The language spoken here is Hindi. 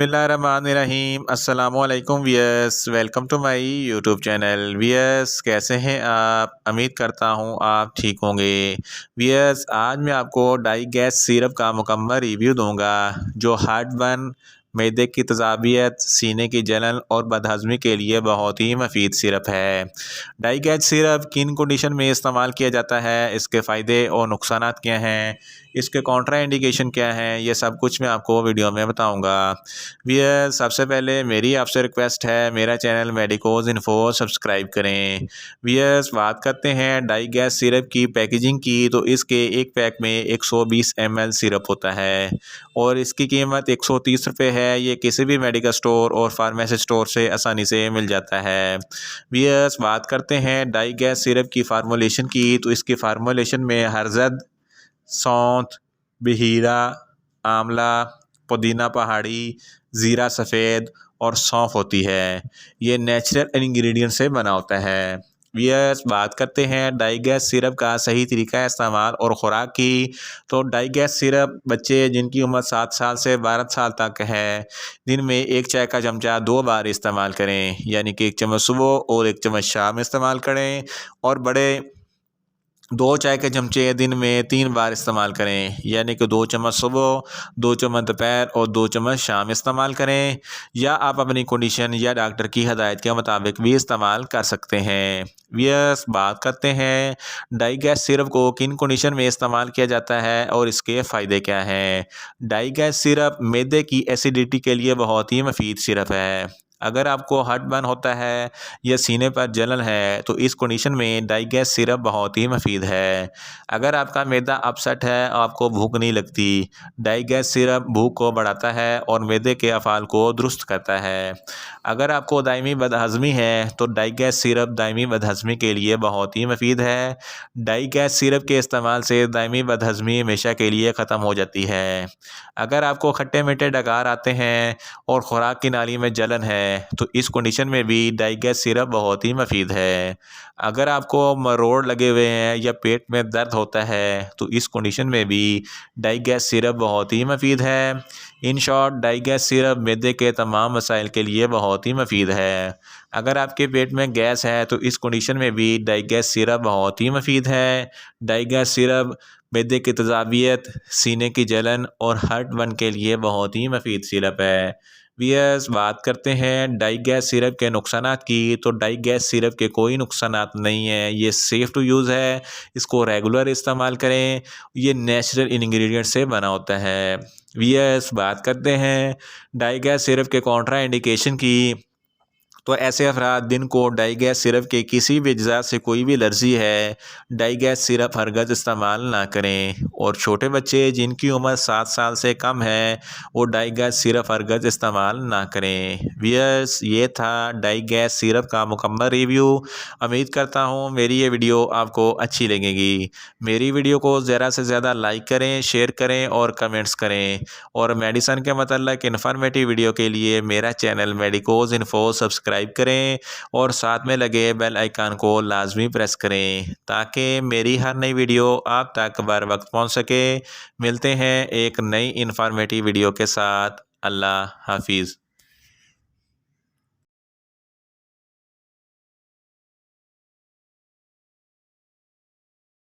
बिस्मिल्लाहिर्रहमानिर्रहीम अस्सलामुअलैकुम viewers, welcome to my YouTube channel. Viewers, कैसे हैं आप? उम्मीद करता हूं आप ठीक होंगे। वियर्स, आज मैं आपको डाई गैस सिरप का मुकम्मल रिव्यू दूंगा जो हार्ट बर्न, मैदे की तेज़ाबियत, सीने की जलन और बदहज़मी के लिए बहुत ही मुफीद सिरप है। डाई गैस सिरप किन कंडीशन में इस्तेमाल किया जाता है, इसके फ़ायदे और नुकसानात क्या हैं, इसके कॉन्ट्रा इंडिकेशन क्या हैं, ये सब कुछ मैं आपको वीडियो में बताऊंगा। वियर्स, सबसे पहले मेरी आपसे रिक्वेस्ट है, मेरा चैनल मेडिकोज इन्फो सब्सक्राइब करें। वियर्स, बात करते हैं डाई गैस सिरप की पैकेजिंग की, तो इसके एक पैक में 120 ml सिरप होता है और इसकी कीमत 130 रुपये है। ये किसी भी मेडिकल स्टोर और फार्मेसी स्टोर से आसानी से मिल जाता है। वियर्स, बात करते हैं डाई गैस सिरप की फार्मूलेशन की, तो इसकी फार्मूलेशन में हरजद, सौंठ, बिहीरा, आंवला, पुदीना पहाड़ी, ज़ीरा सफ़ेद और सौंफ होती है। ये नेचुरल इंग्रेडिएंट से बना होता है। वियर्स, बात करते हैं डाई गैस सिरप का सही तरीका इस्तेमाल और ख़ुराक की, तो डाई गैस सिरप बच्चे जिनकी उम्र 7 साल से 12 साल तक है, दिन में 1 चाय का चमचा 2 बार इस्तेमाल करें, यानी कि 1 चम्मच सुबह और 1 चम्मच शाम इस्तेमाल करें। और बड़े 2 चाय के चमचे दिन में 3 बार इस्तेमाल करें, यानी कि 2 चम्मच सुबह, 2 चम्मच दोपहर और 2 चम्मच शाम इस्तेमाल करें। या आप अपनी कंडीशन या डॉक्टर की हदायत के मुताबिक भी इस्तेमाल कर सकते हैं। वियर्स, बात करते हैं डाई गैस सिरप को किन कंडीशन में इस्तेमाल किया जाता है और इसके फ़ायदे क्या हैं। डाई गैस सिरप मैदे की एसिडिटी के लिए बहुत ही मुफीद सिरप है। अगर आपको हार्ट बर्न होता है या सीने पर जलन है, तो इस कंडीशन में डाई गैस सिरप बहुत ही मुफीद है। अगर आपका मैदा अपसेट है, आपको भूख नहीं लगती, डाई गैस सिरप भूख को बढ़ाता है और मैदे के अफ़ाल को दुरुस्त करता है। अगर आपको दायमी बदहज़मी है, तो डाई गैस सिरप दायमी बदहज़मी के लिए बहुत ही मुफीद है। डाई गैस सिरप के इस्तेमाल से दायमी बदहज़मी हमेशा के लिए ख़त्म हो जाती है। अगर आपको खट्टे मीठे डकार आते हैं और ख़ुराक की नाली में जलन है, तो इस कंडीशन में भी डाई गैस सिरप बहुत ही मुफीद है। अगर आपको मरोड़ लगे हुए हैं या पेट में दर्द होता है, तो इस कंडीशन में भी डाई गैस सिरप बहुत ही मुफीद है। इन शॉर्ट, डाई गैस सिरप मैदे के तमाम मसाइल के लिए बहुत ही मुफीद है। अगर आपके पेट में गैस है, तो इस कंडीशन में भी डाई गैस सिरप बहुत ही मुफीद है। डाई गैस सिरप मैदे की तेज़ाबियत, सीने की जलन और हार्ट बर्न के लिए बहुत ही मुफीद सिरप है। वियर्स, बात करते हैं डाई गैस सिरप के नुकसानात की, तो डाई गैस सिरप के कोई नुकसानात नहीं है। ये सेफ़ टू यूज़ है, इसको रेगुलर इस्तेमाल करें। ये नेचुरल इंग्रेडिएंट से बना होता है। वियर्स, बात करते हैं डाई गैस सिरप के कॉन्ट्रा इंडिकेशन की, तो ऐसे अफराद दिन को डाई गैस सिरप के किसी भी अज्जा से कोई भी एलर्जी है, डाई गैस सिरप हरगज़ इस्तेमाल ना करें। और छोटे बच्चे जिनकी उम्र 7 साल से कम है, वो डाई गैस सिरप हरगज़ इस्तेमाल ना करें। वियर्स, ये था डाई गैस सिरप का मुकम्मल रिव्यू। उम्मीद करता हूँ मेरी ये वीडियो आपको अच्छी लगेगी। मेरी वीडियो को ज़्यादा से ज़्यादा लाइक करें, शेयर करें और कमेंट्स करें। और मेडिसन के मतलब इन्फॉर्मेटिव वीडियो के लिए मेरा चैनल मेडिकोज इन्फो सब्सक्राइब करें और साथ में लगे बेल आइकन को लाजमी प्रेस करें, ताकि मेरी हर नई वीडियो आप तक बर वक्त पहुंच सके। मिलते हैं एक नई इन्फॉर्मेटिव वीडियो के साथ। अल्लाह हाफिज़।